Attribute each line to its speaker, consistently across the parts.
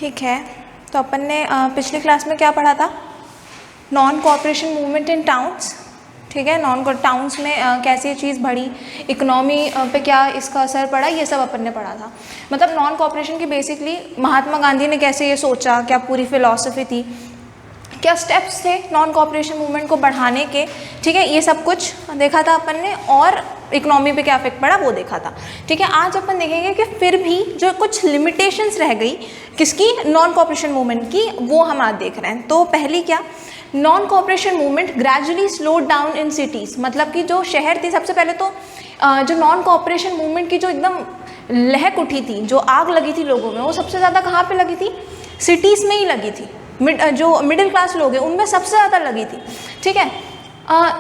Speaker 1: ठीक है, तो अपन ने पिछली क्लास में क्या पढ़ा था? Non cooperation movement in towns. ठीक है, नॉन टाउन्स में कैसी ये चीज़ बढ़ी, इकोनॉमी पे क्या इसका असर पड़ा, ये सब अपन ने पढ़ा था। मतलब नॉन कोऑपरेशन की बेसिकली महात्मा गांधी ने कैसे ये सोचा, क्या पूरी फिलॉसफी थी, क्या स्टेप्स थे नॉन कोऑपरेशन मूवमेंट को बढ़ाने के। ठीक है, ये सब कुछ देखा था अपन ने, और इकोनॉमी पे क्या इफेक्ट पड़ा वो देखा था। ठीक है, आज अपन देखेंगे कि फिर भी जो कुछ लिमिटेशंस रह गई किसकी, नॉन कोऑपरेशन मूवमेंट की, वो हम आज देख रहे हैं। तो पहली क्या, non cooperation movement gradually slowed down in cities. मतलब कि जो शहर थी, सबसे पहले तो जो नॉन कोऑपरेशन मूवमेंट की जो एकदम लहक उठी थी, जो आग लगी थी लोगों में, वो सबसे ज़्यादा कहाँ पे लगी थी? सिटीज़ में ही लगी थी। जो मिडिल क्लास लोग हैं उनमें सबसे ज़्यादा लगी थी। ठीक है,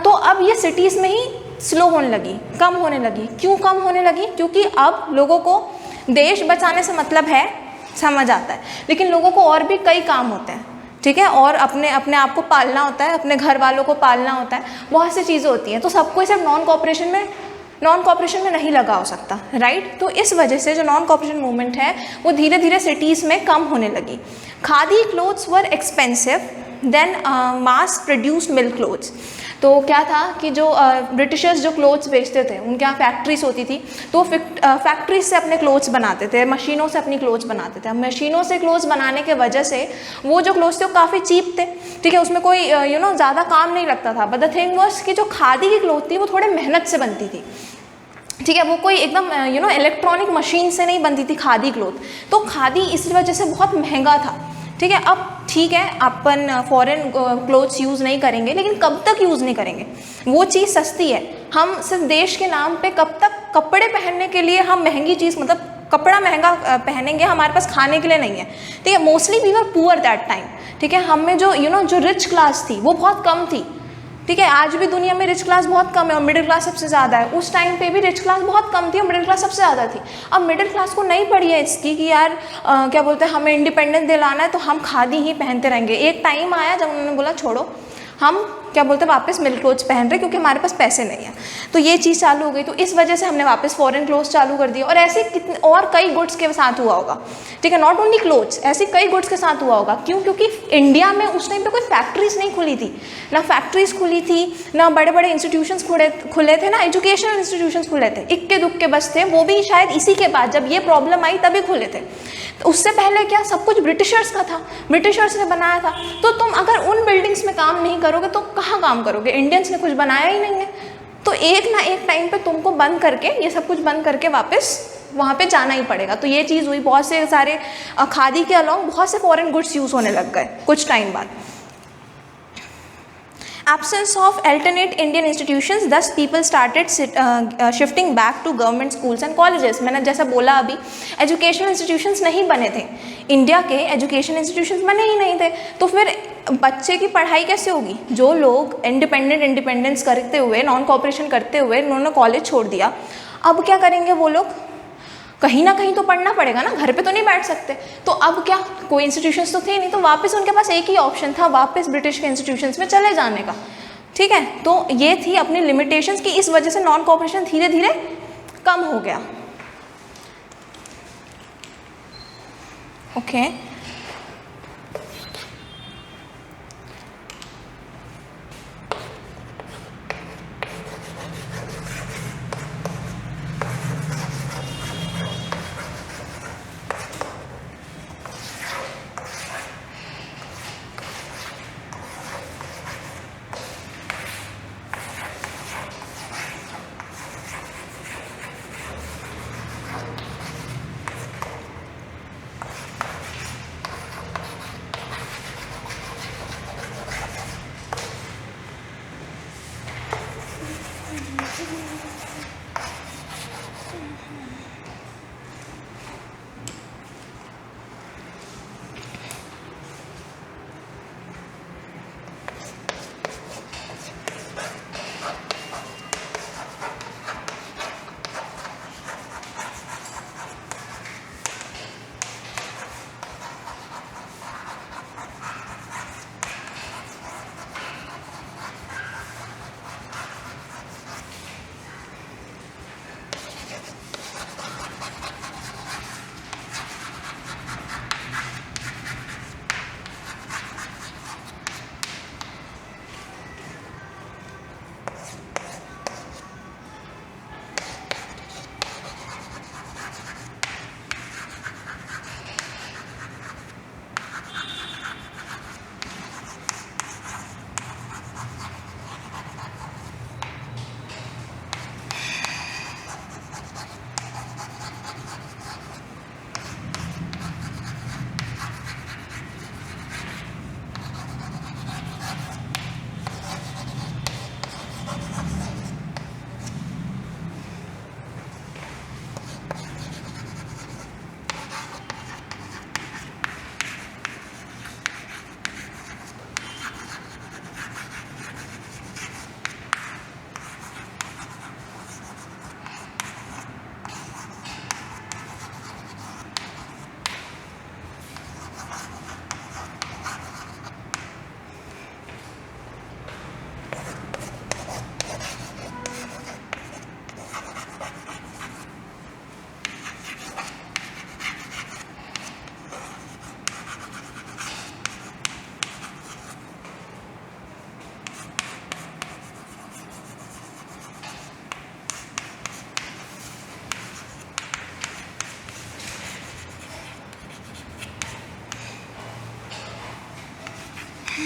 Speaker 1: तो अब ये सिटीज़ में ही स्लो होने लगी, कम होने लगी। क्यों कम होने लगी? क्योंकि अब लोगों को देश बचाने से मतलब है, समझ आता है, लेकिन लोगों को और भी कई काम होते हैं। ठीक है, और अपने आप को पालना होता है, अपने घर वालों को पालना होता है, बहुत सी चीज़ें होती हैं। तो सबको सिर्फ नॉन कोऑपरेशन में नहीं लगा हो सकता, राइट। तो इस वजह से जो नॉन कोऑपरेशन मूवमेंट है वो धीरे धीरे सिटीज़ में कम होने लगी। खादी क्लोथ्स वर expensive then mass produced milk clothes. तो क्या था कि जो ब्रिटिशर्स जो क्लोथ्स बेचते थे, उनके यहाँ फैक्ट्रीज होती थी, तो फैक्ट्रीज से अपने क्लोथ्स बनाते थे, मशीनों से अपनी क्लोथ्स बनाते थे। मशीनों से क्लोथ्स बनाने के वजह से वो जो क्लोथ्स थे वो काफ़ी चीप थे। ठीक है, उसमें कोई ज़्यादा काम नहीं लगता था। बट द थिंग वाज कि जो खादी की क्लोथ थी वो थोड़े मेहनत से बनती थी। ठीक है, वो कोई एकदम इलेक्ट्रॉनिक मशीन से नहीं बनती थी खादी क्लोथ। तो खादी इस वजह से बहुत महंगा था। ठीक है, अब ठीक है अपन फॉरेन क्लोथ्स यूज़ नहीं करेंगे, लेकिन कब तक यूज़ नहीं करेंगे? वो चीज़ सस्ती है, हम सिर्फ देश के नाम पे कब तक कपड़े पहनने के लिए हम महंगी चीज़, मतलब कपड़ा महंगा पहनेंगे, हमारे पास खाने के लिए नहीं है। ठीक है, mostly we were poor that time. ठीक है, हम में जो जो रिच क्लास थी वो बहुत कम थी। ठीक है, आज भी दुनिया में रिच क्लास बहुत कम है और मिडिल क्लास सबसे ज़्यादा है। उस टाइम पे भी रिच क्लास बहुत कम थी और मिडिल क्लास सबसे ज़्यादा थी। अब मिडिल क्लास को नहीं पड़ी है इसकी कि यार क्या बोलते हैं, हमें इंडिपेंडेंस दिलाना है तो हम खादी ही पहनते रहेंगे। एक टाइम आया जब उन्होंने बोला छोड़ो, हम क्या बोलते हैं वापस मिल्क क्लोथ्स पहन रहे क्योंकि हमारे पास पैसे नहीं है। तो ये चीज़ चालू हो गई, तो इस वजह से हमने वापस फॉरेन क्लोथ्स चालू कर दिया। और ऐसे कितने और कई गुड्स के साथ हुआ होगा। ठीक है, नॉट ओनली क्लोथ्स, ऐसे कई गुड्स के साथ हुआ होगा। क्यों? क्योंकि इंडिया में उस टाइम पे कोई फैक्ट्रीज नहीं खुली थी, ना फैक्ट्रीज खुली थी, ना बड़े बड़े इंस्टीट्यूशंस खुले थे, ना एजुकेशनल इंस्टीट्यूशंस खुले थे। इक्के दुक्के बस थे, वो भी शायद इसी के बाद जब ये प्रॉब्लम आई तभी खुले थे। तो उससे पहले क्या सब कुछ ब्रिटिशर्स का था, ब्रिटिशर्स ने बनाया था। तो तुम अगर उन बिल्डिंग्स में काम नहीं करोगे तो कहाँ काम करोगे? इंडियंस ने कुछ बनाया ही नहीं है। तो एक ना एक टाइम पे तुमको बंद करके, ये सब कुछ बंद करके वापस वहाँ पे जाना ही पड़ेगा। तो ये चीज़ हुई, बहुत से सारे खादी के अलॉन्ग बहुत से फॉरेन गुड्स यूज़ होने लग गए कुछ टाइम बाद। Absence of alternate Indian institutions, thus people started shifting back to government schools and colleges. मैंने जैसा बोला अभी, एजुकेशनल इंस्टीट्यूशंस नहीं बने थे, इंडिया के एजुकेशन इंस्टीट्यूशंस बने ही नहीं थे। तो फिर बच्चे की पढ़ाई कैसे होगी? जो लोग इंडिपेंडेंस करते हुए, नॉन कोऑपरेशन करते हुए उन्होंने कॉलेज छोड़ दिया, अब क्या करेंगे वो लोग? कहीं ना कहीं तो पढ़ना पड़ेगा ना, घर पे तो नहीं बैठ सकते। तो अब क्या, कोई इंस्टीट्यूशंस तो थे नहीं, तो वापस उनके पास एक ही ऑप्शन था, वापस ब्रिटिश के इंस्टीट्यूशंस में चले जाने का। ठीक है, तो ये थी अपनी लिमिटेशंस की, इस वजह से नॉन कोऑपरेशन धीरे धीरे कम हो गया। ओके, ये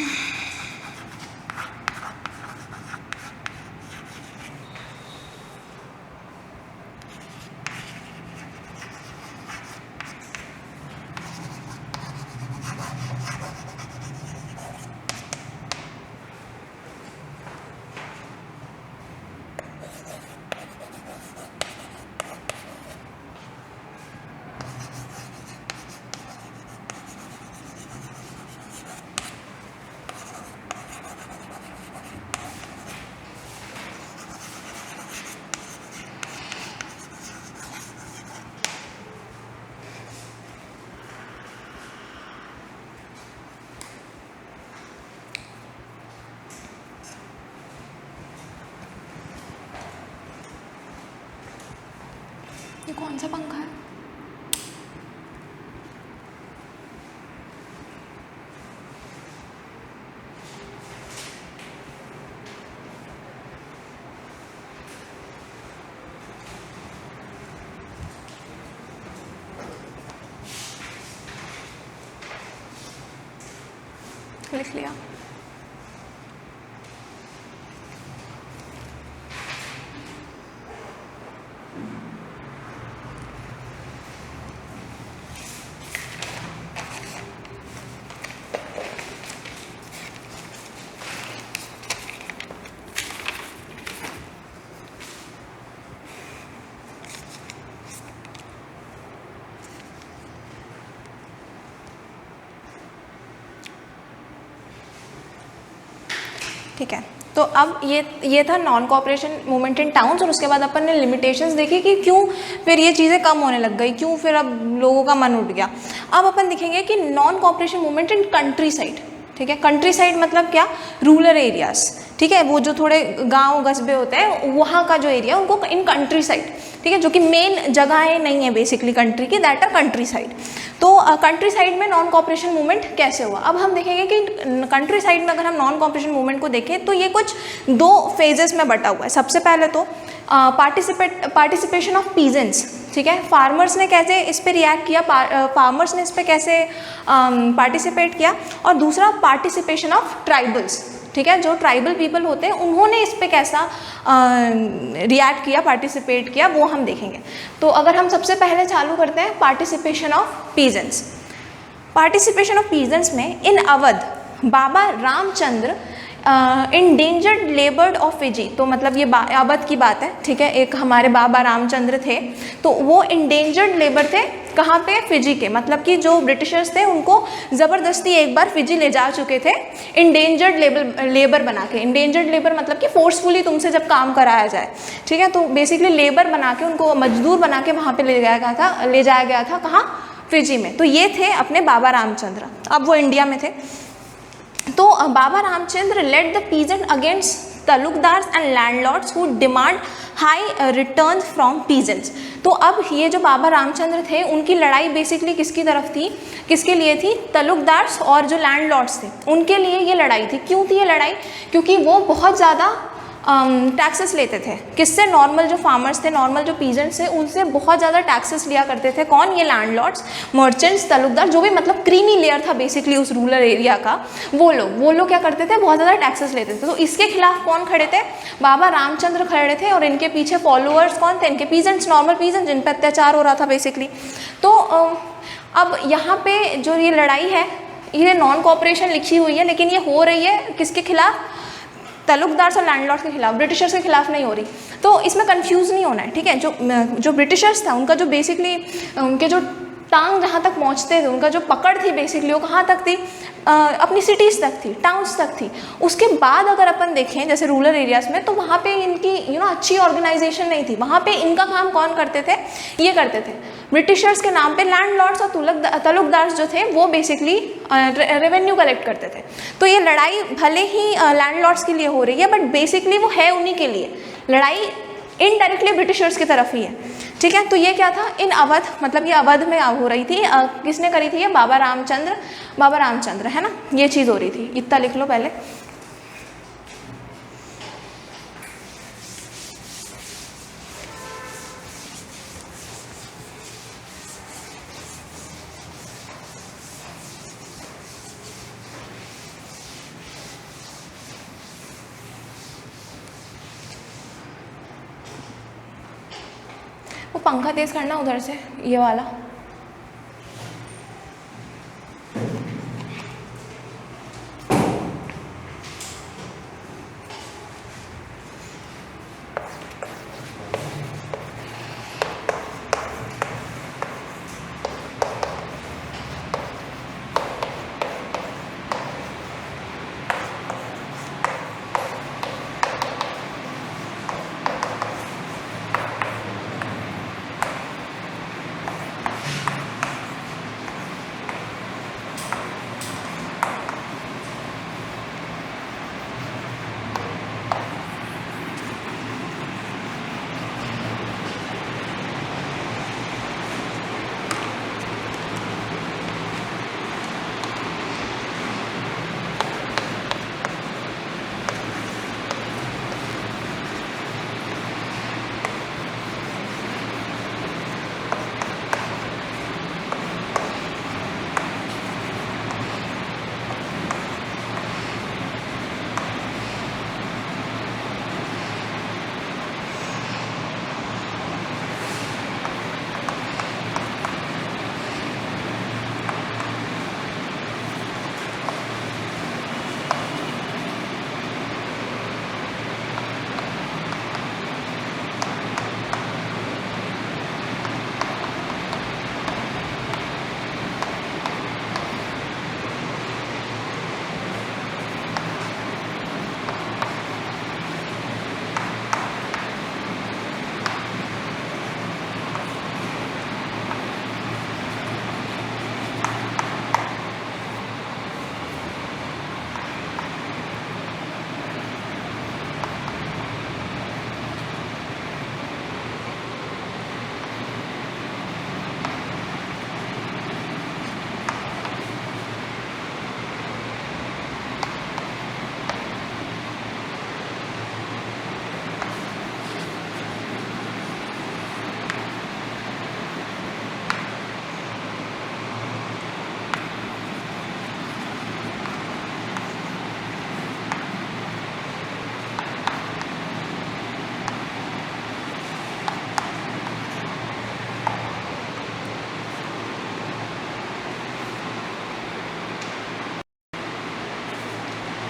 Speaker 1: कौन सा पंखा है? लिख लिया। ठीक है, तो अब ये था non cooperation movement in towns, और उसके बाद अपन ने लिमिटेशंस देखी कि क्यों फिर ये चीज़ें कम होने लग गई, क्यों फिर अब लोगों का मन उठ गया। अब अपन देखेंगे कि non cooperation movement in country side. ठीक है, कंट्री साइड मतलब क्या? Rural areas. ठीक है, वो जो थोड़े गांव कस्बे होते हैं वहाँ का जो एरिया उनको इन कंट्री साइड, ठीक है, जो कि मेन जगहें नहीं है बेसिकली कंट्री की, दैट आर कंट्री साइड। तो कंट्री साइड में नॉन कोऑपरेशन मूवमेंट कैसे हुआ? अब हम देखेंगे कि कंट्री साइड में अगर हम नॉन कोऑपरेशन मूवमेंट को देखें तो ये कुछ दो फेजेस में बटा हुआ है। सबसे पहले तो पार्टिसिपेशन ऑफ पीजेंट्स। ठीक है, फार्मर्स ने कैसे इस पे रिएक्ट किया, फार्मर्स ने इस पे कैसे पार्टिसिपेट किया, और दूसरा पार्टिसिपेशन ऑफ ट्राइबल्स। ठीक है, जो ट्राइबल पीपल होते हैं उन्होंने इस पे कैसा रिएक्ट किया, पार्टिसिपेट किया, वो हम देखेंगे। तो अगर हम सबसे पहले चालू करते हैं participation of peasants. Participation of peasants में in Awadh Baba Ramchandra indentured labourer of Fiji, तो मतलब ये अवध की बात है। ठीक है, एक हमारे बाबा रामचंद्र थे, तो वो इंडेंजर्ड लेबर थे। कहाँ पे? फिजी के, मतलब कि जो ब्रिटिशर्स थे उनको ज़बरदस्ती एक बार फिजी ले जा चुके थे इंडेंजर्ड लेबर बना के। इंडेंजर्ड लेबर मतलब कि फोर्सफुली तुमसे जब काम कराया जाए। ठीक है, तो बेसिकली लेबर बना के, उनको मजदूर बना के वहाँ पे ले जाया गया था कहाँ? फिजी में। तो ये थे अपने बाबा रामचंद्र, अब वो इंडिया में थे। तो Baba Ramchandra led the peasant against talukdars and landlords who demand high return from peasants. तो अब ये जो बाबा रामचंद्र थे उनकी लड़ाई बेसिकली किसकी तरफ थी, किसके लिए थी? तलुकदार्स और जो लैंडलॉर्ड्स थे उनके लिए ये लड़ाई थी। क्यों थी ये लड़ाई? क्योंकि वो बहुत ज़्यादा टैक्सेस लेते थे। किससे? नॉर्मल जो फार्मर्स थे, नॉर्मल जो पीजेंट्स थे, उनसे बहुत ज़्यादा टैक्सेस लिया करते थे। कौन? ये लैंडलॉर्ड्स, मर्चेंट्स, तलुकदार, जो भी मतलब क्रीमी लेयर था बेसिकली उस रूरल एरिया का, वो लोग क्या करते थे? बहुत ज़्यादा टैक्सेस लेते थे। तो इसके खिलाफ कौन खड़े थे? बाबा रामचंद्र खड़े थे, और इनके पीछे फॉलोअर्स कौन थे? इनके पीजेंट्स, नॉर्मल पीजेंट्स, जिन पर अत्याचार हो रहा था बेसिकली। तो अब यहाँ पे जो ये लड़ाई है, ये नॉन कोऑपरेशन लिखी हुई है, लेकिन ये हो रही है किसके खिलाफ? तलुकदार्स और लैंडलॉर्ड्स के खिलाफ, ब्रिटिशर्स के खिलाफ नहीं हो रही। तो इसमें कंफ्यूज नहीं होना है। ठीक है, जो ब्रिटिशर्स था उनका जो बेसिकली उनके जो टांग जहाँ तक पहुँचते थे, उनका जो पकड़ थी बेसिकली वो कहाँ तक थी? अपनी सिटीज़ तक थी, टाउन्स तक थी। उसके बाद अगर अपन देखें जैसे रूरल एरियाज़ में, तो वहाँ पे इनकी अच्छी ऑर्गेनाइजेशन नहीं थी। वहाँ पे इनका काम कौन करते थे? ये करते थे ब्रिटिशर्स के नाम पे लैंडलॉर्ड्स और तलुकदार्स जो थे वो बेसिकली रेवेन्यू कलेक्ट करते थे। तो ये लड़ाई भले ही लैंडलॉर्ड्स के लिए हो रही है, बट बेसिकली वो है उन्हीं के लिए। लड़ाई इनडायरेक्टली ब्रिटिशर्स की तरफ ही है। ठीक है, तो ये क्या था? इन अवध, मतलब ये अवध में हो रही थी। किसने करी थी? ये बाबा रामचंद्र, है ना, ये चीज़ हो रही थी। इतना लिख लो पहले। पंखा तेज़ करना उधर से, ये वाला।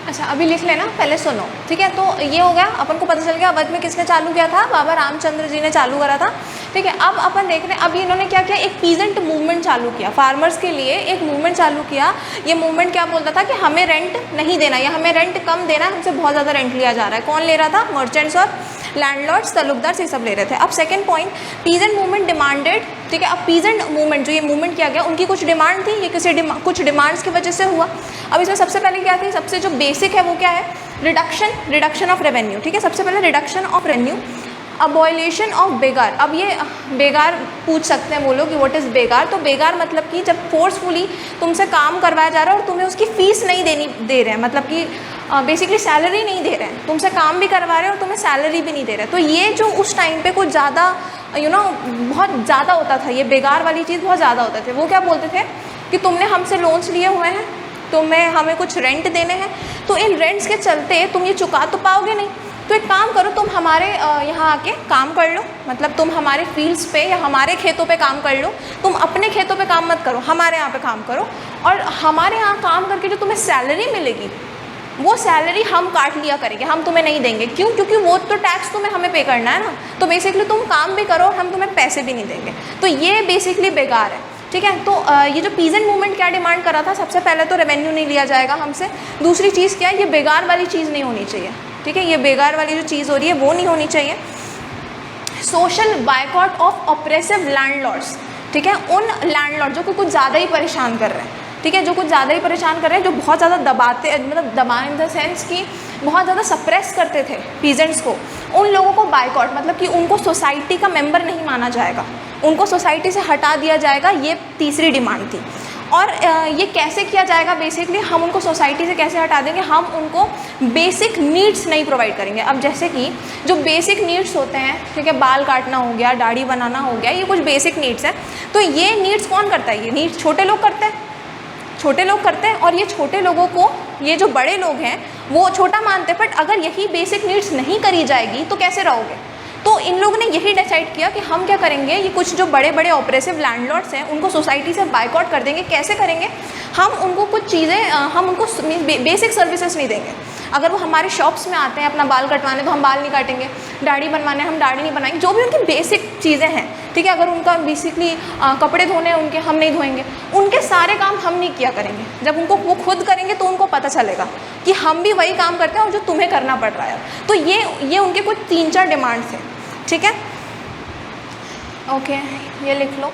Speaker 1: अच्छा अभी लिख लेना, पहले सुनो, ठीक है। तो ये हो गया, अपन को पता चल गया अवध में किसने चालू किया था, बाबा रामचंद्र जी ने चालू करा था, ठीक है। अब अपन देख रहे हैं, अब इन्होंने क्या किया, एक पीजेंट मूवमेंट चालू किया, फार्मर्स के लिए एक मूवमेंट चालू किया। ये मूवमेंट क्या बोलता था कि हमें रेंट नहीं देना या हमें रेंट कम देना है, हमसे बहुत ज़्यादा रेंट लिया जा रहा है। कौन ले रहा था, मर्चेंट्स और लैंडलॉर्ड्स, तलुकदार, ये सब ले रहे थे। अब second point, peasant movement demanded, ठीक है। अब पीजेंट मूवमेंट जो ये मूवमेंट किया गया, उनकी कुछ डिमांड थी, ये किसी कुछ डिमांड्स की वजह से हुआ। अब इसमें सबसे पहले क्या थी, सबसे जो बेसिक है वो क्या है, रिडक्शन ऑफ रेवेन्यू, ठीक है। सबसे पहले reduction of revenue, abolition of begar. अब ये बेगार पूछ सकते हैं वो लोग कि व्हाट इज़ बेगार। तो बेगार मतलब कि जब फोर्सफुली तुमसे काम करवाया जा रहा है और तुम्हें उसकी फ़ीस नहीं दे रहे हैं, मतलब कि बेसिकली सैलरी नहीं दे रहे हैं, तुमसे काम भी करवा रहे हैं और तुम्हें सैलरी भी नहीं दे रहे। तो ये जो उस टाइम पे कुछ ज़्यादा बहुत ज़्यादा होता था, ये बेगार वाली चीज़ बहुत ज़्यादा होता थे। वो क्या बोलते थे कि तुमने हमसे लोन्स लिए हुए हैं, तुम्हें हमें कुछ रेंट देने हैं, तो इन रेंट्स के चलते तुम ये चुका तो पाओगे नहीं, तो एक काम करो, तुम हमारे यहाँ आके काम कर लो, मतलब तुम हमारे फील्ड्स पे या हमारे खेतों पे काम कर लो, तुम अपने खेतों पे काम मत करो, हमारे यहाँ पे काम करो, और हमारे यहाँ काम करके जो तुम्हें सैलरी मिलेगी वो सैलरी हम काट लिया करेंगे, हम तुम्हें नहीं देंगे। क्यों? क्योंकि वो तो टैक्स तुम्हें हमें पे करना है ना, तो बेसिकली तुम काम भी करो, हम तुम्हें पैसे भी नहीं देंगे। तो ये बेसिकली बेकार है, ठीक है। तो ये जो पीजेंट मूवमेंट क्या डिमांड करा था, सबसे पहले तो रेवेन्यू नहीं लिया जाएगा हमसे, दूसरी चीज़ क्या है, ये बेगार वाली चीज़ नहीं होनी चाहिए, ठीक है। ये बेगार वाली जो चीज़ हो रही है वो नहीं होनी चाहिए। Social boycott of oppressive landlords, ठीक है, उन लैंडलॉर्ड जो कुछ ज़्यादा ही परेशान कर रहे हैं, ठीक है, जो कुछ ज़्यादा ही परेशान कर रहे हैं, जो बहुत ज़्यादा दबाते, मतलब दबा इन द सेंस कि बहुत ज़्यादा सप्रेस करते थे पीजेंट्स को, उन लोगों को बायकॉट, मतलब कि उनको सोसाइटी का मेंबर नहीं माना जाएगा, उनको सोसाइटी से हटा दिया जाएगा, ये तीसरी डिमांड थी। और ये कैसे किया जाएगा, बेसिकली हम उनको सोसाइटी से कैसे हटा देंगे, हम उनको बेसिक नीड्स नहीं प्रोवाइड करेंगे। अब जैसे कि जो बेसिक नीड्स होते हैं, ठीक है, बाल काटना हो गया, दाढ़ी बनाना हो गया, ये कुछ बेसिक नीड्स हैं। तो ये नीड्स कौन करता है, ये नीड्स छोटे लोग करते हैं, छोटे लोग करते हैं। और ये छोटे लोगों को ये जो बड़े लोग हैं वो छोटा मानते हैं, बट अगर यही बेसिक नीड्स नहीं करी जाएगी तो कैसे रहोगे, तो इन लोगों ने यही डिसाइड किया कि हम क्या करेंगे, ये कुछ जो बड़े बड़े ऑपरेसिव लैंडलॉर्ड्स हैं उनको सोसाइटी से बायकॉट कर देंगे। कैसे करेंगे, हम उनको कुछ चीज़ें, हम उनको बेसिक सर्विसेज नहीं देंगे। अगर वो हमारे शॉप्स में आते हैं अपना बाल कटवाने तो हम बाल नहीं काटेंगे, दाढ़ी बनवाने हम दाढ़ी नहीं बनाएंगे, जो भी उनकी बेसिक चीज़ें हैं, ठीक है। अगर उनका बेसिकली कपड़े धोने हैं उनके, हम नहीं धोएंगे, उनके सारे काम हम नहीं किया करेंगे। जब उनको वो खुद करेंगे तो उनको पता चलेगा कि हम भी वही काम करते हैं और जो तुम्हें करना पड़ रहा है। तो ये उनके कुछ 3-4 डिमांड्स हैं, ठीक है। ओके, ये लिख लो।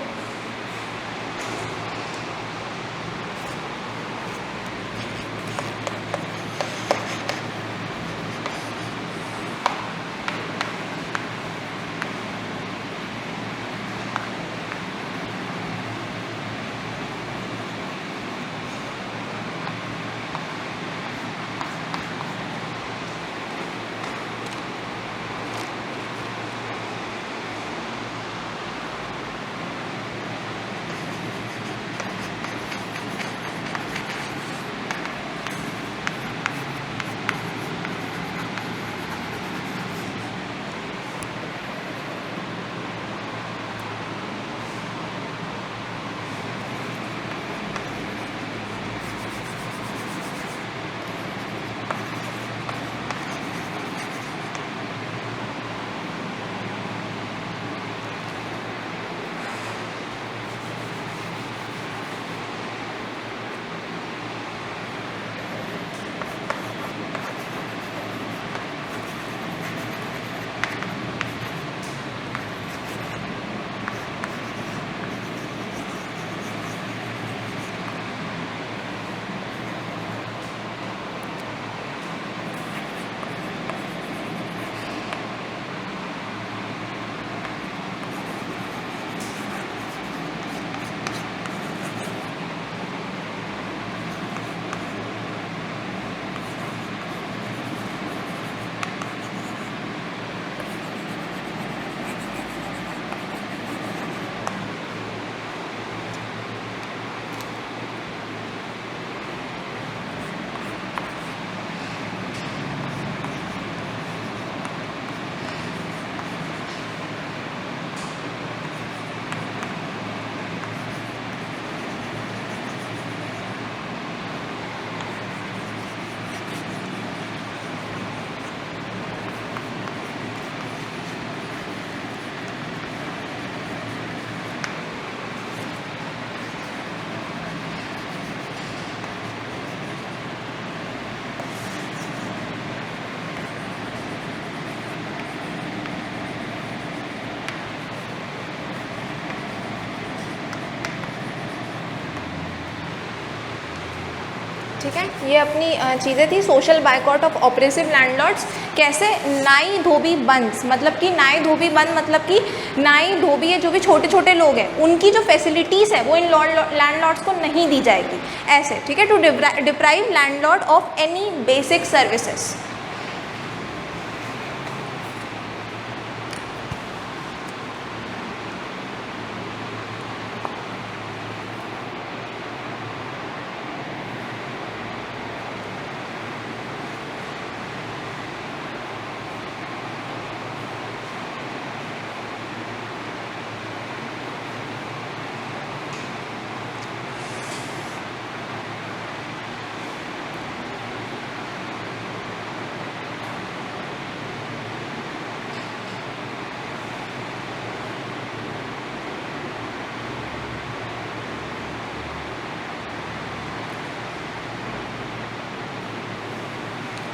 Speaker 1: ठीक है, ये अपनी चीज़ें थी। Social boycott of oppressive landlords कैसे, नाई धोबी बंस, मतलब कि नाई धोबी बंद मतलब कि नाई धोबी है जो भी छोटे छोटे लोग हैं उनकी जो फैसिलिटीज़ है वो इन लैंडलॉर्ड्स को नहीं दी जाएगी ऐसे, ठीक है। To deprive landlord of any basic services.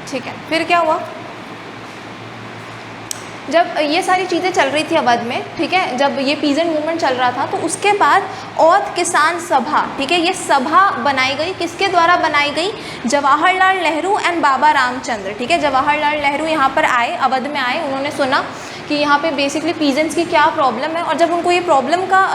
Speaker 1: ठीक है, फिर क्या हुआ, जब ये सारी चीज़ें चल रही थी अवध में, ठीक है, जब ये पीजेंट मूवमेंट चल रहा था तो उसके बाद औध किसान सभा, ठीक है, ये सभा बनाई गई। किसके द्वारा बनाई गई, जवाहरलाल नेहरू एंड बाबा रामचंद्र, ठीक है। जवाहरलाल नेहरू यहाँ पर आए, अवध में आए, उन्होंने सुना कि यहाँ पे बेसिकली पीजेंट्स की क्या प्रॉब्लम है, और जब उनको ये प्रॉब्लम का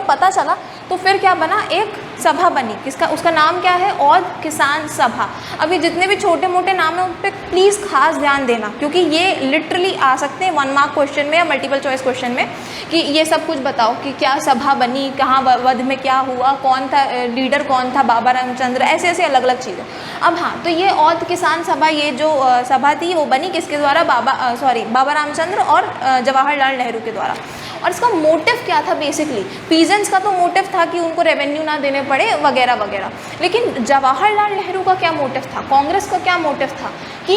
Speaker 1: पता चला तो फिर क्या बना, एक सभा बनी, किसका, उसका नाम क्या है, औध किसान सभा। अभी जितने भी छोटे मोटे नाम हैं उन पर प्लीज़ खास ध्यान देना, क्योंकि ये लिटरली आ सकते हैं 1 मार्क क्वेश्चन में या मल्टीपल चॉइस क्वेश्चन में, कि ये सब कुछ बताओ कि क्या सभा बनी, कहाँ वध में क्या हुआ, कौन था लीडर, कौन था बाबा रामचंद्र, ऐसे ऐसे अलग अलग चीज़ें। अब हाँ, तो ये औध किसान सभा, ये जो सभा थी वो बनी किसके द्वारा, बाबा रामचंद्र और जवाहरलाल नेहरू के द्वारा। और इसका मोटिव क्या था, बेसिकली पीजेंट्स का तो मोटिव था कि उनको रेवेन्यू ना देने पड़े वगैरह वगैरह, लेकिन जवाहरलाल नेहरू का क्या मोटिव था, कांग्रेस का क्या मोटिव था, कि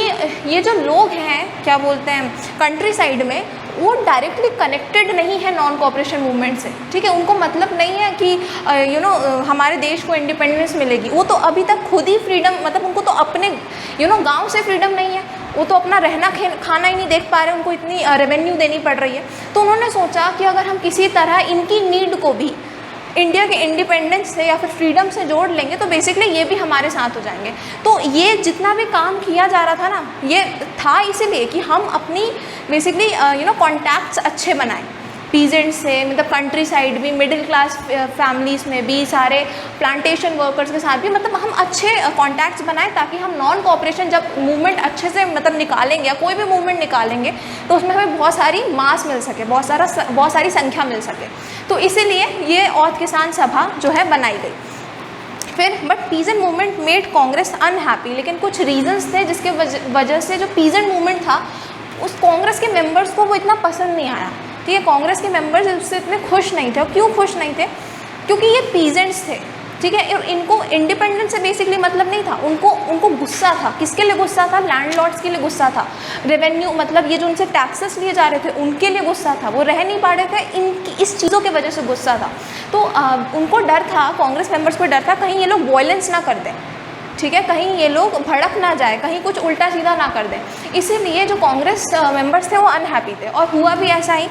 Speaker 1: ये जो लोग हैं, क्या बोलते हैं, कंट्री साइड में, वो डायरेक्टली कनेक्टेड नहीं है नॉन कॉपरेशन मूवमेंट से, ठीक है। उनको मतलब नहीं है कि हमारे देश को इंडिपेंडेंस मिलेगी, वो तो अभी तक खुद ही फ्रीडम, मतलब उनको तो अपने गांव से फ्रीडम नहीं है, वो तो अपना रहना खाना ही नहीं देख पा रहे, उनको इतनी रेवेन्यू देनी पड़ रही है। तो उन्होंने सोचा कि अगर हम किसी तरह इनकी नीड को भी इंडिया के इंडिपेंडेंस से या फिर फ्रीडम से जोड़ लेंगे तो बेसिकली ये भी हमारे साथ हो जाएंगे। तो ये जितना भी काम किया जा रहा था ना, ये था इसीलिए कि हम अपनी बेसिकली कॉन्टैक्ट्स अच्छे बनाएं पीजेंट से, मतलब कंट्री साइड भी, मिडिल क्लास फैमिलीज़ में भी, सारे प्लांटेशन वर्कर्स के साथ भी, मतलब हम अच्छे कॉन्टैक्ट्स बनाएं ताकि हम नॉन कॉपरेशन जब मूवमेंट अच्छे से मतलब निकालेंगे या कोई भी मूवमेंट निकालेंगे तो उसमें हमें बहुत सारी मास मिल सके, बहुत सारी संख्या मिल सके। तो इसीलिए ये औध किसान सभा जो है बनाई गई। फिर but peasant movement made Congress unhappy, लेकिन कुछ रीजंस थे जिसके वजह से जो पीजेंट मूवमेंट था उस कांग्रेस के मेंबर्स को वो इतना पसंद नहीं आया, ठीक है। कांग्रेस के मेंबर्स उससे इतने खुश नहीं थे। और क्यों खुश नहीं थे, क्योंकि ये पीजेंट्स थे, ठीक है, और इनको इंडिपेंडेंस से बेसिकली मतलब नहीं था, उनको गुस्सा था। किसके लिए गुस्सा था, लैंडलॉर्ड्स के लिए गुस्सा था, रेवेन्यू मतलब ये जो उनसे टैक्सेस लिए जा रहे थे उनके लिए गुस्सा था, वो रह नहीं पा रहे थे, इस चीज़ों की वजह से गुस्सा था। तो उनको डर था, कांग्रेस मेंबर्स को डर था कहीं ये लोग वायलेंस ना कर दें, ठीक है, कहीं ये लोग भड़क ना जाए, कहीं कुछ उल्टा सीधा ना कर दें, इसीलिए जो कांग्रेस मेंबर्स थे वो अनहैप्पी थे। और हुआ भी ऐसा ही,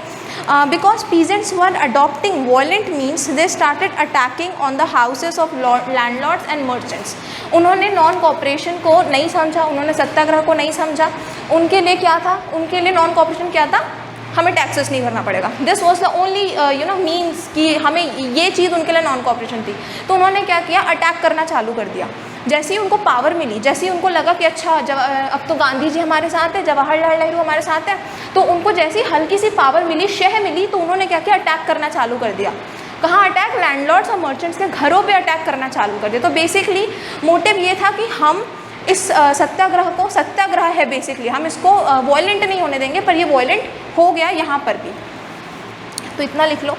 Speaker 1: because peasants were adopting violent means they started attacking on the houses of landlords and merchants. उन्होंने नॉन कॉपरेशन को नहीं समझा, उन्होंने सत्याग्रह को नहीं समझा। उनके लिए क्या था, उनके लिए नॉन कॉपरेशन क्या था, हमें टैक्सेस नहीं भरना पड़ेगा। This was the only means कि हमें ये चीज़ उनके लिए नॉन कॉपरेशन थी। तो उन्होंने क्या किया, अटैक करना चालू कर दिया। जैसे ही उनको पावर मिली, जैसे ही उनको लगा कि अच्छा अब तो गांधी जी हमारे साथ है, जवाहरलाल नेहरू हमारे साथ है, तो उनको जैसे ही हल्की सी पावर मिली, शह मिली, तो उन्होंने क्या किया, अटैक करना चालू कर दिया। कहाँ अटैक, लैंडलॉर्ड्स और मर्चेंट्स के घरों पे अटैक करना चालू कर दिया। तो बेसिकली मोटिव ये था कि हम इस सत्याग्रह को, सत्याग्रह है बेसिकली, हम इसको वॉयलेंट नहीं होने देंगे, पर ये वॉयलेंट हो गया यहाँ पर भी। तो इतना लिख लो।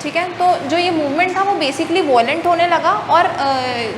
Speaker 1: ठीक है। तो जो ये मूवमेंट था वो बेसिकली वॉयलेंट होने लगा, और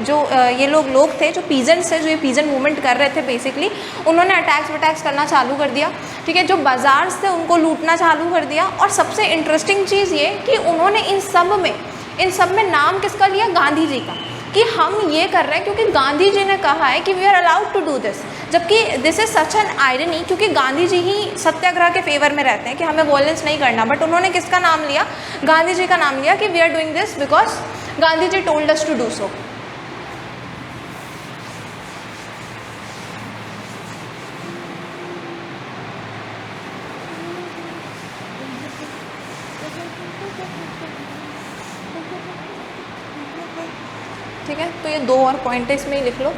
Speaker 1: जो ये लोग थे, जो पीजेंट्स थे, जो ये पीजेंट मूवमेंट कर रहे थे बेसिकली, उन्होंने अटैक्स करना चालू कर दिया, ठीक है। जो बाजार्स थे उनको लूटना चालू कर दिया, और सबसे इंटरेस्टिंग चीज़ ये कि उन्होंने इन सब में नाम किसका लिया? गांधी जी का, कि हम ये कर रहे हैं क्योंकि गांधी जी ने कहा है कि we are allowed to do this. जबकि this is such an irony, क्योंकि गांधी जी ही सत्याग्रह के फेवर में रहते हैं कि हमें वॉयलेंस नहीं करना, बट उन्होंने किसका नाम लिया? गांधी जी का नाम लिया कि we are doing this because Gandhi ji told us to do so. ठीक है, तो ये 2 और पॉइंट है, इसमें ही लिख लो।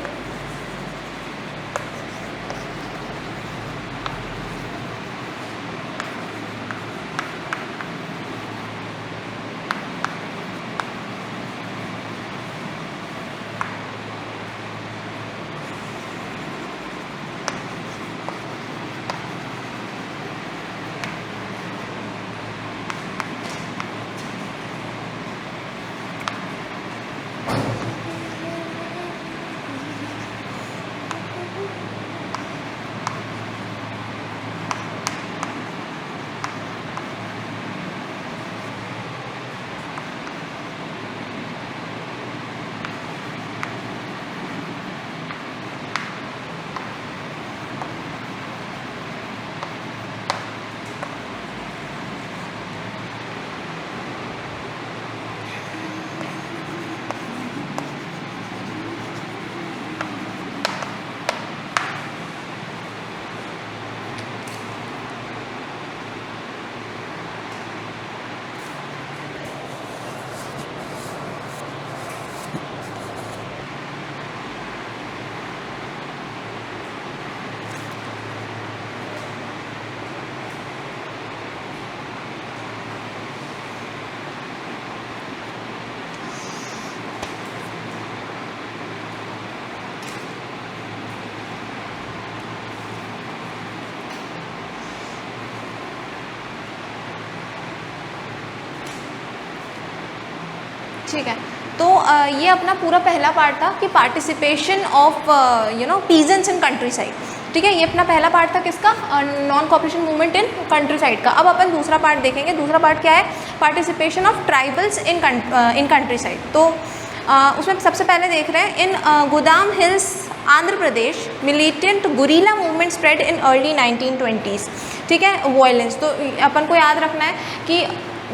Speaker 1: ठीक है, तो ये अपना पूरा पहला पार्ट था कि participation of peasants in country side. ठीक है, ये अपना पहला पार्ट था किसका? Non cooperation movement in country side का। अब अपन दूसरा पार्ट देखेंगे। दूसरा पार्ट क्या है? Participation of tribals in countryside. तो उसमें सबसे पहले देख रहे हैं in Gudem hills Andhra Pradesh militant guerrilla movement spread in early 1920s। ठीक है, वॉयलेंस। तो अपन को याद रखना है कि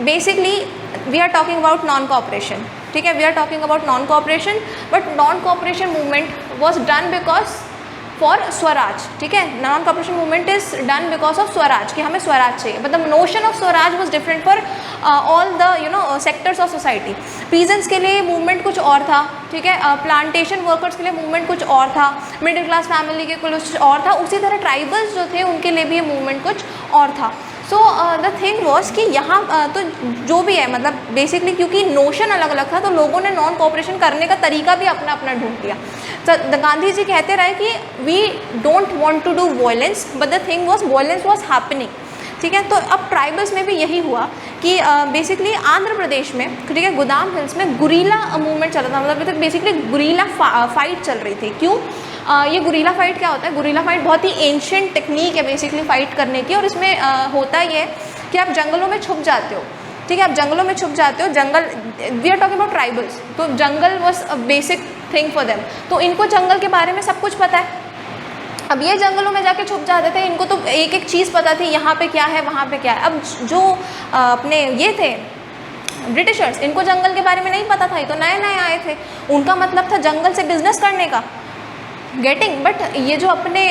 Speaker 1: basically we are talking about non cooperation. ठीक है, we are talking about non cooperation, but non cooperation movement was done because for swaraj. ठीक है, non cooperation movement is done because of swaraj, कि हमें स्वराज चाहिए। मतलब notion of swaraj was different for all the sectors of society. Peasants के लिए movement कुछ और था। ठीक है, प्लांटेशन वर्कर्स के लिए मूवमेंट कुछ और था, मिडिल क्लास फैमिली के कुछ और था। उसी तरह ट्राइबल्स जो थे उनके लिए भी ये मूवमेंट कुछ और था। सो द थिंग वॉज कि यहाँ तो जो भी है, मतलब बेसिकली क्योंकि नोशन अलग अलग था तो लोगों ने नॉन कॉपरेशन करने का तरीका भी अपना अपना ढूंढ लिया। तो गांधी जी कहते रहे कि we don't want to do violence, but the thing was violence was happening. ठीक है, तो अब ट्राइबल्स में भी यही हुआ कि बेसिकली आंध्र प्रदेश में, ठीक है, गोदाम हिल्स में गुरीला मूवमेंट चल रहा था। मतलब बेसिकली गुरीला फाइट चल रही थी। क्यों? ये गुरीला फाइट क्या होता है? गुरीला फाइट बहुत ही एंशिएंट टेक्निक है बेसिकली फाइट करने की, और इसमें होता ये है कि आप जंगलों में छुप जाते हो। ठीक है, आप जंगलों में छुप जाते हो। जंगल, we are talking about tribals, तो जंगल was a basic thing for them. तो इनको जंगल के बारे में सब कुछ पता है। अब ये जंगलों में जाके छुप जाते थे, इनको तो एक एक चीज़ पता थी, यहाँ पे क्या है, वहाँ पे क्या है। अब जो अपने ये थे ब्रिटिशर्स, इनको जंगल के बारे में नहीं पता था, ये तो नए नए आए थे। उनका मतलब था जंगल से बिजनेस करने का, गेटिंग। बट ये जो अपने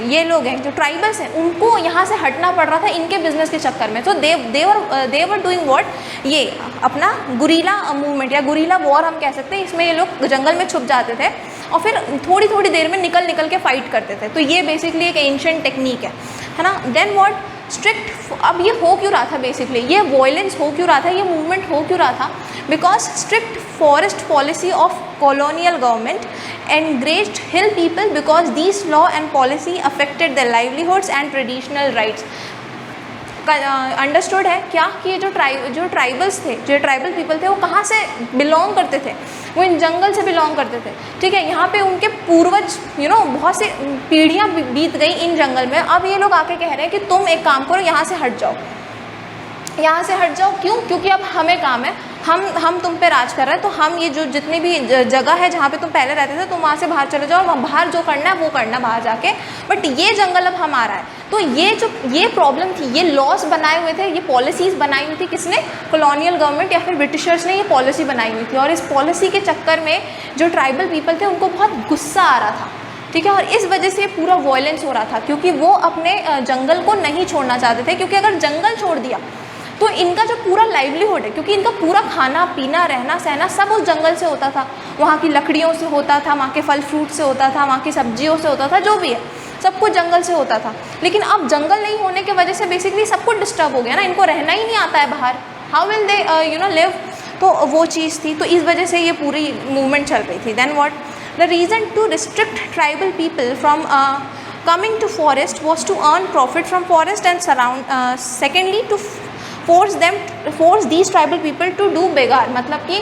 Speaker 1: ये लोग हैं, जो ट्राइबल्स हैं, उनको यहाँ से हटना पड़ रहा था इनके बिजनेस के चक्कर में। तो दे वर डूइंग व्हाट? ये अपना गुरीला मूवमेंट या गुरीला वॉर हम कह सकते हैं। इसमें ये लोग जंगल में छुप जाते थे और फिर थोड़ी थोड़ी देर में निकल के फाइट करते थे। तो ये बेसिकली एक एंशिएंट टेक्निक है ना। Then what? स्ट्रिक्ट। अब ये हो क्यों रहा था? बेसिकली ये वॉयलेंस हो क्यों रहा था, ये मूवमेंट हो क्यों रहा था? Because strict forest policy of colonial government encouraged hill people because these law and policy affected their livelihoods and traditional rights. Understood है क्या कि ये जो ट्राइबल्स थे, जो ट्राइबल पीपल थे, वो कहाँ से बिलोंग करते थे? वो इन जंगल से बिलोंग करते थे, ठीक है। यहाँ पे उनके पूर्वज बहुत सी पीढ़ियाँ बीत गई इन जंगल में। अब ये लोग आके कह रहे हैं कि तुम एक काम करो, यहाँ से हट जाओ, यहाँ से हट जाओ। क्यों? क्योंकि अब हमें काम है, हम तुम पे राज कर रहे हैं, तो हम ये जो जितनी भी जगह है जहाँ पे तुम पहले रहते थे, तुम वहाँ से बाहर चले जाओ, वहाँ बाहर जो करना है वो करना बाहर जाके, बट ये जंगल अब हमारा है। तो ये प्रॉब्लम थी, ये लॉस बनाए हुए थे, ये पॉलिसीज़ बनाई हुई थी किसने? कॉलोनियल गवर्नमेंट या फिर ब्रिटिशर्स ने ये पॉलिसी बनाई हुई थी। और इस पॉलिसी के चक्कर में जो ट्राइबल पीपल थे उनको बहुत गुस्सा आ रहा था, ठीक है। और इस वजह से पूरा वॉयलेंस हो रहा था, क्योंकि वो अपने जंगल को नहीं छोड़ना चाहते थे। क्योंकि अगर जंगल छोड़ दिया तो इनका जो पूरा लाइवलीहुड है, क्योंकि इनका पूरा खाना पीना रहना सहना सब उस जंगल से होता था, वहाँ की लकड़ियों से होता था, वहाँ के फल फ्रूट से होता था, वहाँ की सब्जियों से होता था, जो भी है सब कुछ जंगल से होता था। लेकिन अब जंगल नहीं होने की वजह से बेसिकली सब कुछ डिस्टर्ब हो गया ना, इनको रहना ही नहीं आता है बाहर, हाउ विल दे लिव? तो वो चीज़ थी, तो इस वजह से ये पूरी मूवमेंट चल रही थी। Then what? The reason to restrict tribal people from coming to forest was to earn profit from forest and secondly to force these tribal people to do बेगार। मतलब कि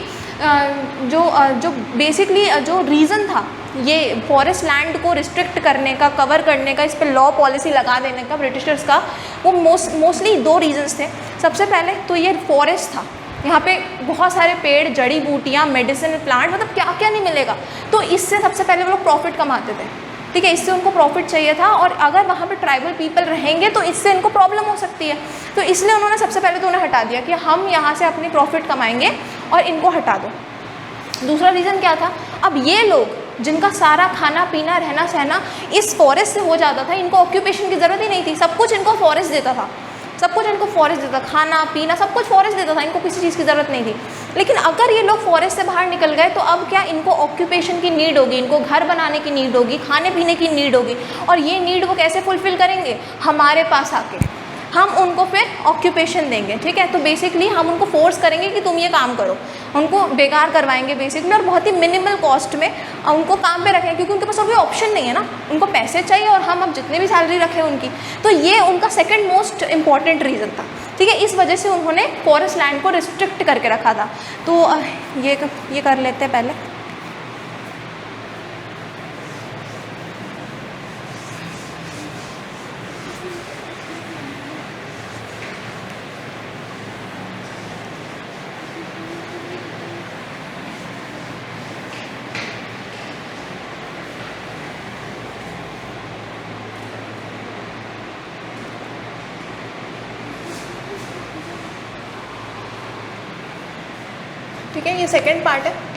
Speaker 1: जो बेसिकली जो रीज़न था ये फॉरेस्ट लैंड को restrict करने का, cover करने का, इस पर लॉ पॉलिसी लगा देने का ब्रिटिशर्स का, वो मोस्टली दो रीजंस थे। सबसे पहले तो ये फॉरेस्ट था, यहाँ पे बहुत सारे पेड़, जड़ी बूटियाँ, मेडिसिन प्लांट, मतलब क्या क्या नहीं मिलेगा। तो इससे सबसे पहले वो लोग प्रॉफिट कमाते थे, ठीक है, इससे उनको प्रॉफिट चाहिए था। और अगर वहाँ पे ट्राइबल पीपल रहेंगे तो इससे इनको प्रॉब्लम हो सकती है, तो इसलिए उन्होंने सबसे पहले तो उन्हें हटा दिया कि हम यहाँ से अपनी प्रॉफिट कमाएंगे और इनको हटा दो। दूसरा रीज़न क्या था? अब ये लोग जिनका सारा खाना पीना रहना सहना इस फॉरेस्ट से हो जाता था, इनको ऑक्यूपेशन की ज़रूरत ही नहीं थी, सब कुछ इनको फॉरेस्ट देता था, सब कुछ इनको फॉरेस्ट देता, खाना पीना सब कुछ फॉरेस्ट देता था, इनको किसी चीज़ की ज़रूरत नहीं थी। लेकिन अगर ये लोग फॉरेस्ट से बाहर निकल गए तो अब क्या, इनको ऑक्यूपेशन की नीड होगी, इनको घर बनाने की नीड होगी, खाने पीने की नीड होगी। और ये नीड वो कैसे फुलफ़िल करेंगे? हमारे पास आके हम उनको फिर ऑक्यूपेशन देंगे, ठीक है। तो बेसिकली हम उनको फोर्स करेंगे कि तुम ये काम करो, उनको बेकार करवाएंगे बेसिकली, और बहुत ही मिनिमल कॉस्ट में उनको काम पे रखें, क्योंकि उनके पास और कोई ऑप्शन नहीं है ना, उनको पैसे चाहिए और हम अब जितने भी सैलरी रखें उनकी। तो ये उनका सेकंड मोस्ट इम्पॉर्टेंट रीज़न था, ठीक है। इस वजह से उन्होंने फॉरेस्ट लैंड को रिस्ट्रिक्ट करके रखा था। तो ये कर लेते हैं पहले। ठीक है, ये सेकंड पार्ट है।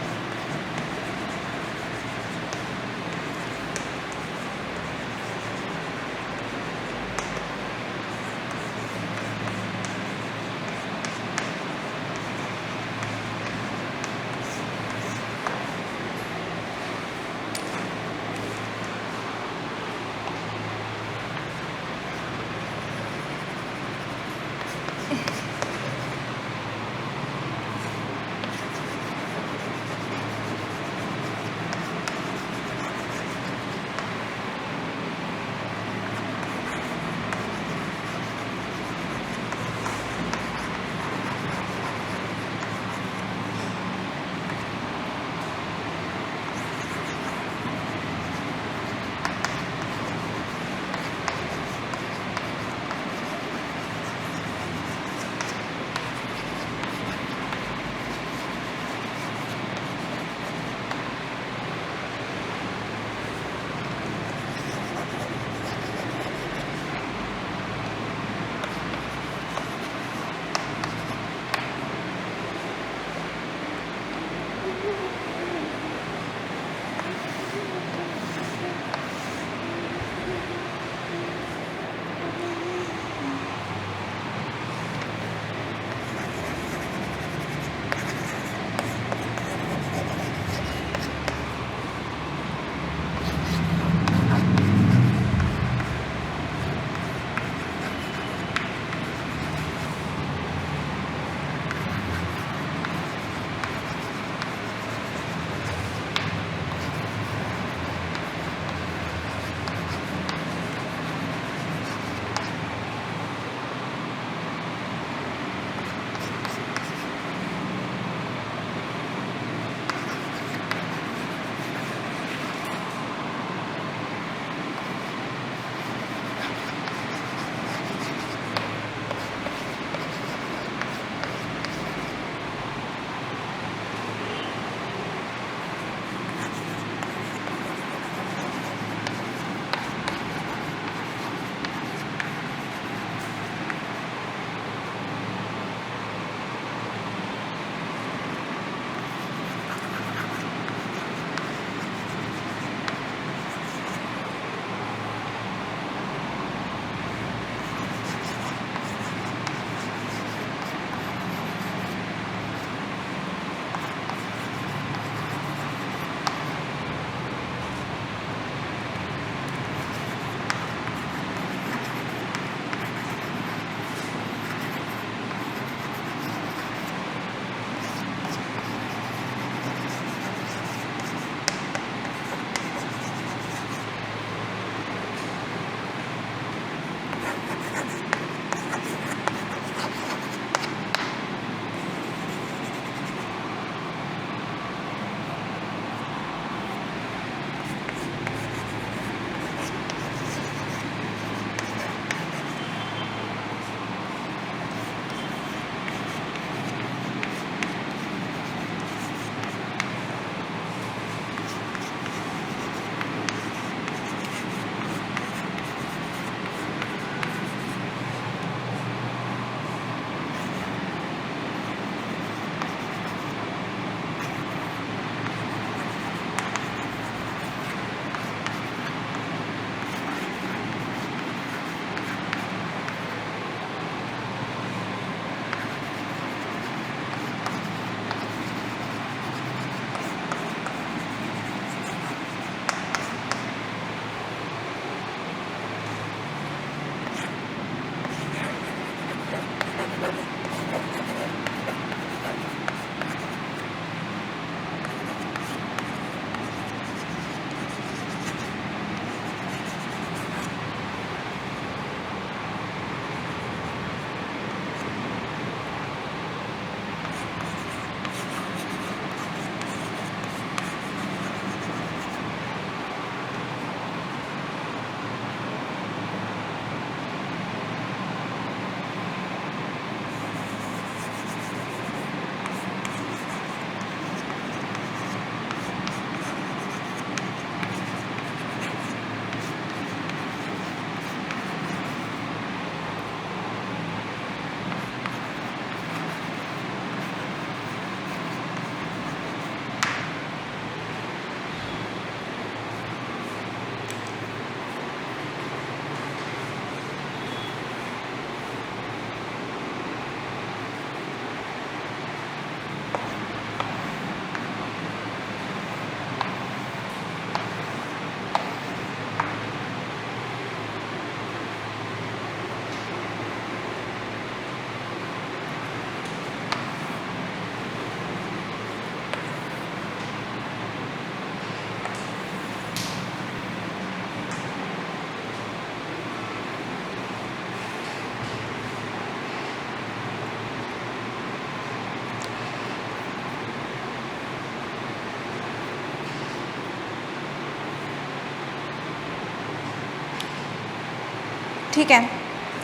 Speaker 1: ठीक है,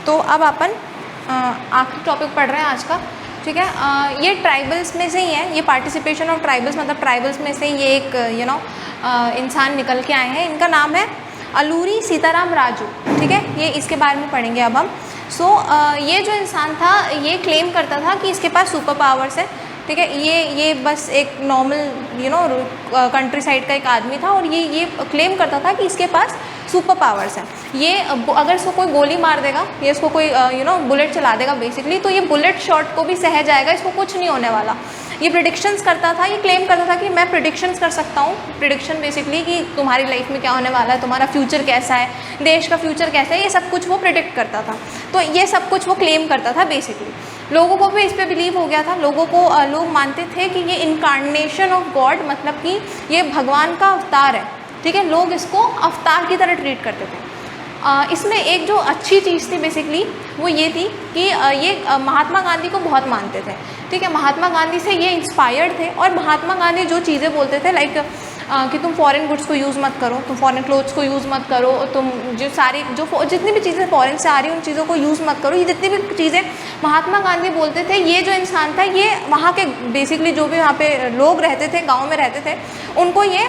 Speaker 1: तो अब अपन आखिरी टॉपिक पढ़ रहे हैं आज का, ठीक है। ये ट्राइबल्स में से ही है, ये पार्टिसिपेशन ऑफ ट्राइबल्स, मतलब ट्राइबल्स में से ये एक इंसान निकल के आए हैं। इनका नाम है अलूरी सीताराम राजू, ठीक है। ये इसके बारे में पढ़ेंगे अब हम। ये जो इंसान था ये क्लेम करता था कि इसके पास सुपर पावर्स है, ठीक है। ये बस एक नॉर्मल कंट्री साइड का एक आदमी था और ये क्लेम करता था कि इसके पास सुपर पावर्स हैं। ये अगर इसको कोई गोली मार देगा या इसको कोई बुलेट चला देगा बेसिकली, तो ये बुलेट शॉट को भी सह जाएगा, इसको कुछ नहीं होने वाला। ये प्रिडिक्शंस करता था, ये क्लेम करता था कि मैं प्रिडिक्शंस कर सकता हूँ। प्रिडिक्शन बेसिकली कि तुम्हारी लाइफ में क्या होने वाला है, तुम्हारा फ्यूचर कैसा है, देश का फ्यूचर कैसा है, ये सब कुछ वो प्रिडिक्ट करता था। तो ये सब कुछ वो क्लेम करता था बेसिकली। लोगों को भी इस पर बिलीव हो गया था, लोग मानते थे कि ये इनकारनेशन ऑफ गॉड, मतलब कि ये भगवान का अवतार है, ठीक है। लोग इसको अवतार की तरह ट्रीट करते थे। इसमें एक जो अच्छी चीज़ थी बेसिकली वो ये थी कि ये महात्मा गांधी को बहुत मानते थे, ठीक है। महात्मा गांधी से ये इंस्पायर्ड थे और महात्मा गांधी जो चीज़ें बोलते थे लाइक कि तुम फॉरेन गुड्स को यूज़ मत करो, तुम फॉरेन क्लोथ्स को यूज़ मत करो, तुम जितनी भी चीज़ें फॉरेन से आ रही उन चीज़ों को यूज़ मत करो, ये जितनी भी चीज़ें महात्मा गांधी बोलते थे, ये जो इंसान था ये वहाँ के बेसिकली जो भी वहाँ पे लोग रहते थे, गाँव में रहते थे, उनको ये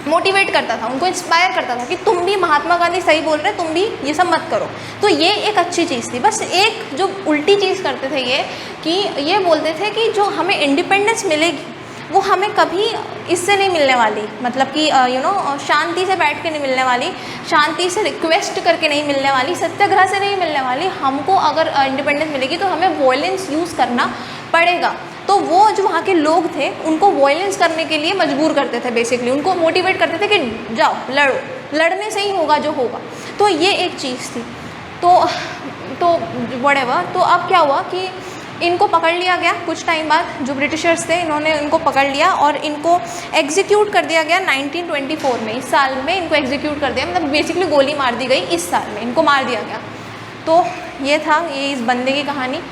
Speaker 1: मोटिवेट करता था, उनको इंस्पायर करता था कि तुम भी महात्मा गांधी सही बोल रहे, तुम भी ये सब मत करो। तो ये एक अच्छी चीज़ थी। बस एक जो उल्टी चीज़ करते थे ये कि ये बोलते थे कि जो हमें इंडिपेंडेंस मिलेगी वो हमें कभी इससे नहीं मिलने वाली, मतलब कि शांति से बैठ के नहीं मिलने वाली, शांति से रिक्वेस्ट करके नहीं मिलने वाली, सत्याग्रह से नहीं मिलने वाली। हमको अगर इंडिपेंडेंस मिलेगी तो हमें वॉयलेंस यूज़ करना पड़ेगा। तो वो जो वहाँ के लोग थे उनको वॉयलेंस करने के लिए मजबूर करते थे बेसिकली, उनको मोटिवेट करते थे कि जाओ लड़ो, लड़ने से ही होगा जो होगा। तो ये एक चीज़ थी। तो व्हाटएवर। तो अब क्या हुआ कि इनको पकड़ लिया गया कुछ टाइम बाद, जो ब्रिटिशर्स थे इन्होंने इनको पकड़ लिया और इनको एग्जीक्यूट कर दिया गया 1924 में। इस साल में इनको एग्जीक्यूट कर दिया, मतलब बेसिकली गोली मार दी गई, इस साल में इनको मार दिया गया। तो ये था ये इस बंदे की कहानी।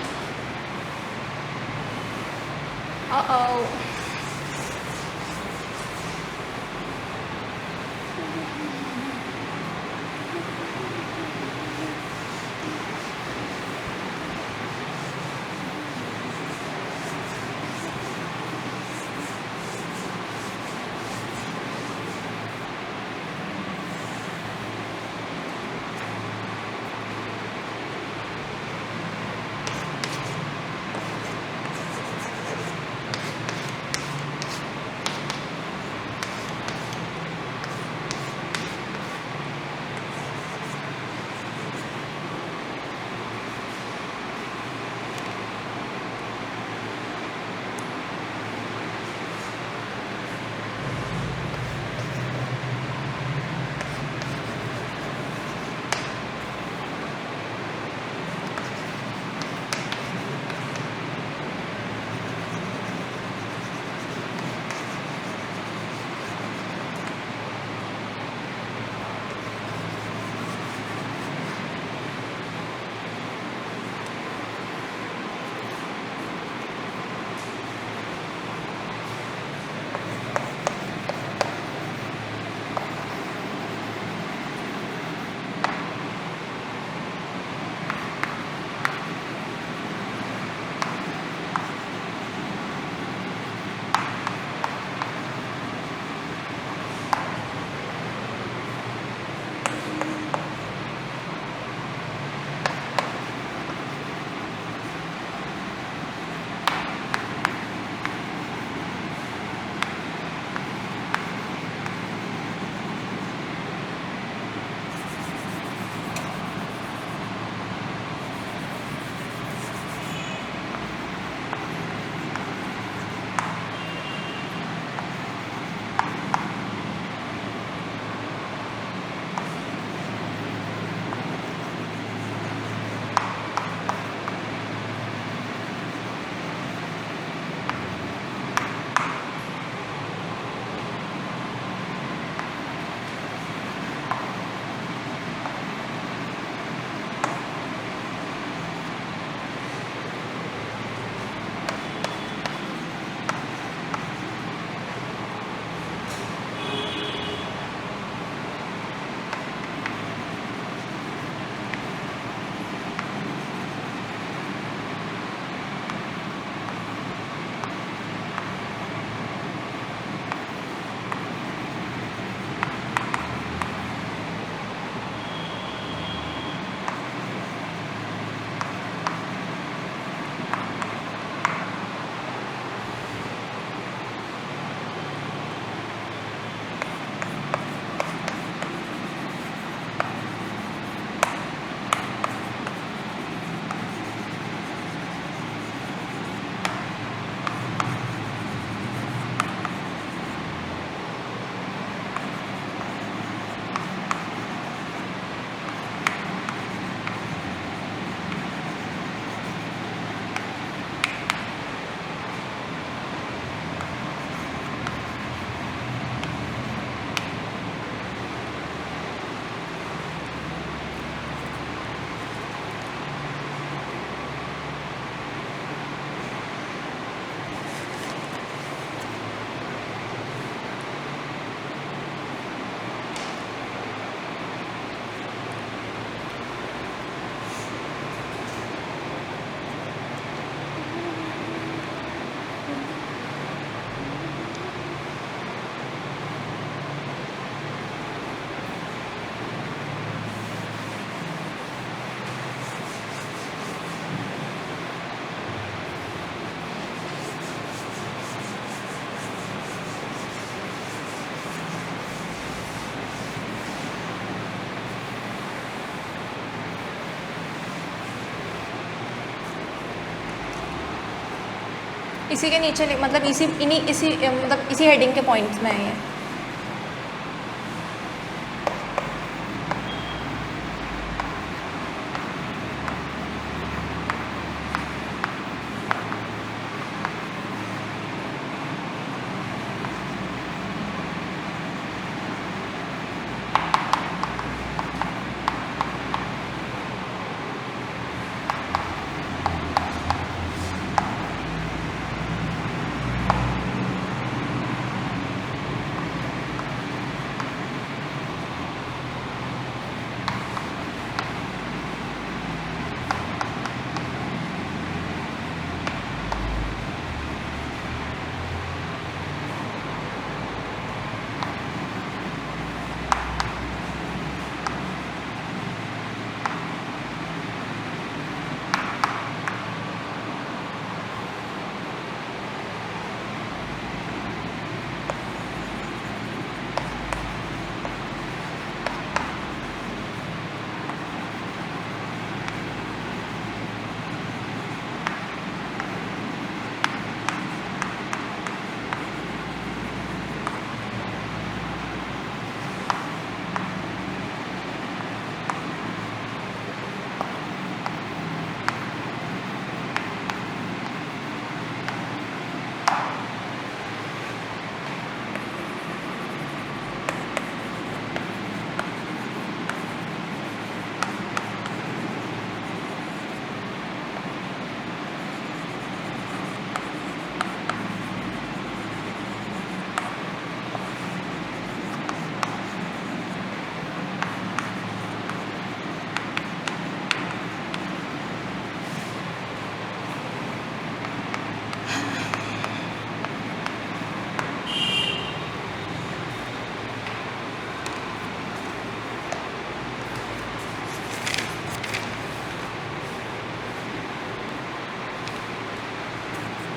Speaker 1: इसी के नीचे मतलब इसी हेडिंग के पॉइंट्स में है ये।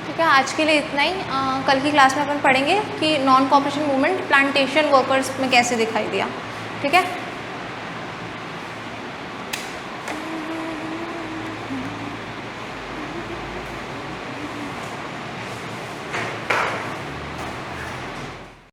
Speaker 1: ठीक है, आज के लिए इतना ही। कल की क्लास में अपन पढ़ेंगे कि non cooperation movement plantation workers में कैसे दिखाई दिया। ठीक है।